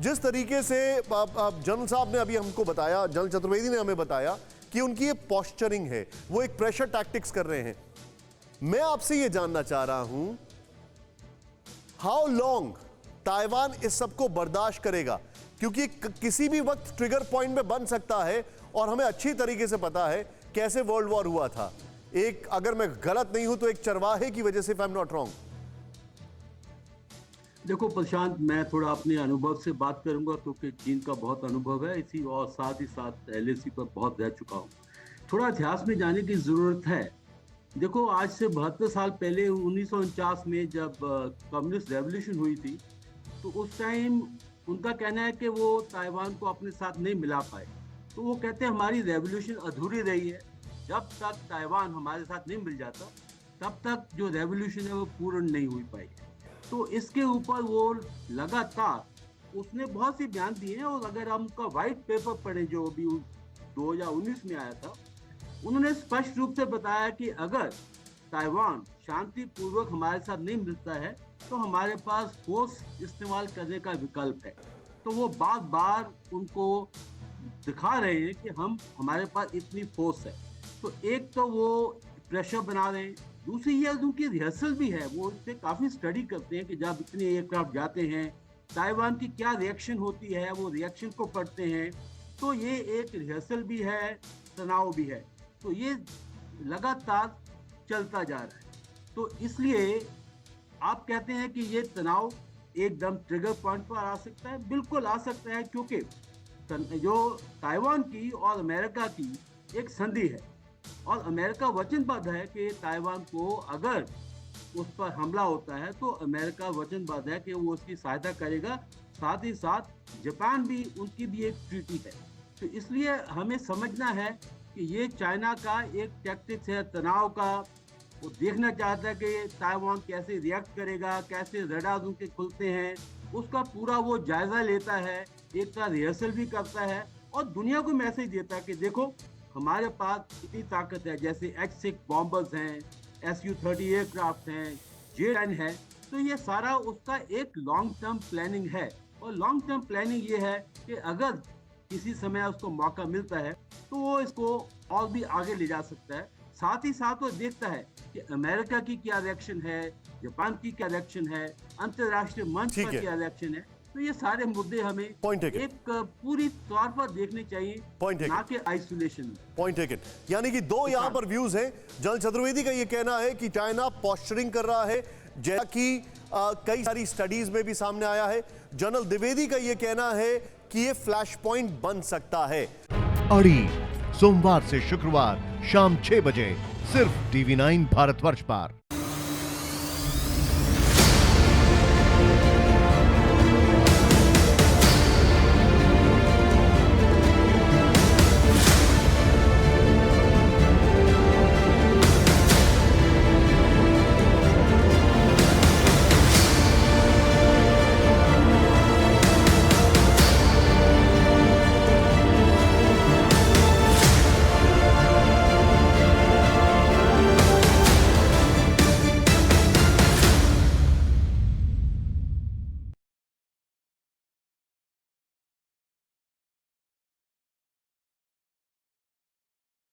जिस तरीके से जनरल साहब ने अभी हमको बताया, जनरल चतुर्वेदी ने हमें बताया कि उनकी ये पोस्चरिंग है, वो एक प्रेशर टैक्टिक्स कर रहे हैं। मैं आपसे ये जानना चाह रहा हूं, हाउ लॉन्ग ताइवान इस सबको बर्दाश्त करेगा, क्योंकि किसी भी वक्त ट्रिगर पॉइंट में बन सकता है और हमें अच्छी तरीके से पता है कैसे वर्ल्ड वॉर हुआ था। एक, अगर मैं गलत नहीं हूं तो एक चरवाहे की वजह से, if I am not wrong. देखो प्रशांत, मैं थोड़ा अपने अनुभव से बात करूंगा क्योंकि चीन का बहुत अनुभव है इसी, और साथ ही साथ एलएसी पर बहुत रह चुका हूँ। थोड़ा इतिहास में जाने की जरूरत है। देखो, आज से 72 साल पहले 1949 में जब कम्युनिस्ट रेवोल्यूशन हुई थी, तो उस टाइम उनका कहना है कि वो ताइवान को अपने साथ नहीं मिला पाए। तो वो कहते हैं हमारी रेवोल्यूशन अधूरी रही है, जब तक ताइवान हमारे साथ नहीं मिल जाता तब तक जो रेवोल्यूशन है वो पूर्ण नहीं हुई पाई। तो इसके ऊपर वो लगातार, उसने बहुत सी बयान दिए हैं, और अगर हम उनका व्हाइट पेपर पढ़े जो अभी 2019 में आया था, उन्होंने स्पष्ट रूप से बताया कि अगर ताइवान शांतिपूर्वक हमारे साथ नहीं मिलता है तो हमारे पास फोर्स इस्तेमाल करने का विकल्प है। तो वो बार बार उनको दिखा रहे हैं कि हमारे पास इतनी फोर्स है। तो एक तो वो प्रेशर बना रहे हैं, दूसरी ये उनकी रिहर्सल भी है। वो इस पर काफ़ी स्टडी करते हैं कि जब इतने एयरक्राफ्ट जाते हैं ताइवान की क्या रिएक्शन होती है, वो रिएक्शन को पढ़ते हैं। तो ये एक रिहर्सल भी है, तनाव भी है। तो ये लगातार चलता जा रहा है। तो इसलिए आप कहते हैं कि ये तनाव एकदम ट्रिगर पॉइंट पर आ सकता है। बिल्कुल आ सकता है, क्योंकि जो ताइवान की और अमेरिका की एक संधि है, और अमेरिका वचनबद्ध है कि ताइवान को अगर उस पर हमला होता है तो अमेरिका वचनबद्ध है कि वो उसकी सहायता करेगा। साथ ही साथ जापान भी, उनकी भी एक ट्रीटी है। तो इसलिए हमें समझना है कि ये चाइना का एक टैक्टिक्स है तनाव का। वो देखना चाहता है कि ताइवान कैसे रिएक्ट करेगा, कैसे रडार उनके खुलते हैं, उसका पूरा वो जायजा लेता है, एक का रिहर्सल भी करता है और दुनिया को मैसेज देता है कि देखो हमारे पास इतनी ताकत है। जैसे H-6 बॉम्बर्स हैं, Su-30 एयरक्राफ्ट हैं, J-10 है। तो ये सारा उसका एक लॉन्ग टर्म प्लानिंग है, और लॉन्ग टर्म प्लानिंग ये है कि अगर किसी समय उसको मौका मिलता है तो वो इसको और भी आगे ले जा सकता है। साथ ही साथ वो देखता है कि अमेरिका की क्या रिएक्शन है, जापान की क्या रिएक्शन है, अंतर्राष्ट्रीय मंच पर क्या रिएक्शन है। तो ये सारे मुद्दे हमें एक पूरी तौर पर देखने चाहिए, ना कि आइसोलेशन में। Point taken. यानी कि दो यहां पर व्यूज हैं। जनरल चतुर्वेदी का ये कहना है कि चाइना पोस्चरिंग कर रहा है, जैसा कि कई सारी स्टडीज में भी सामने आया है। जनरल द्विवेदी का ये कहना है कि ये फ्लैश पॉइंट बन सकता है। अड़ी सोमवार से शुक्रवार शाम 6 बजे सिर्फ TV9 भारतवर्ष पर।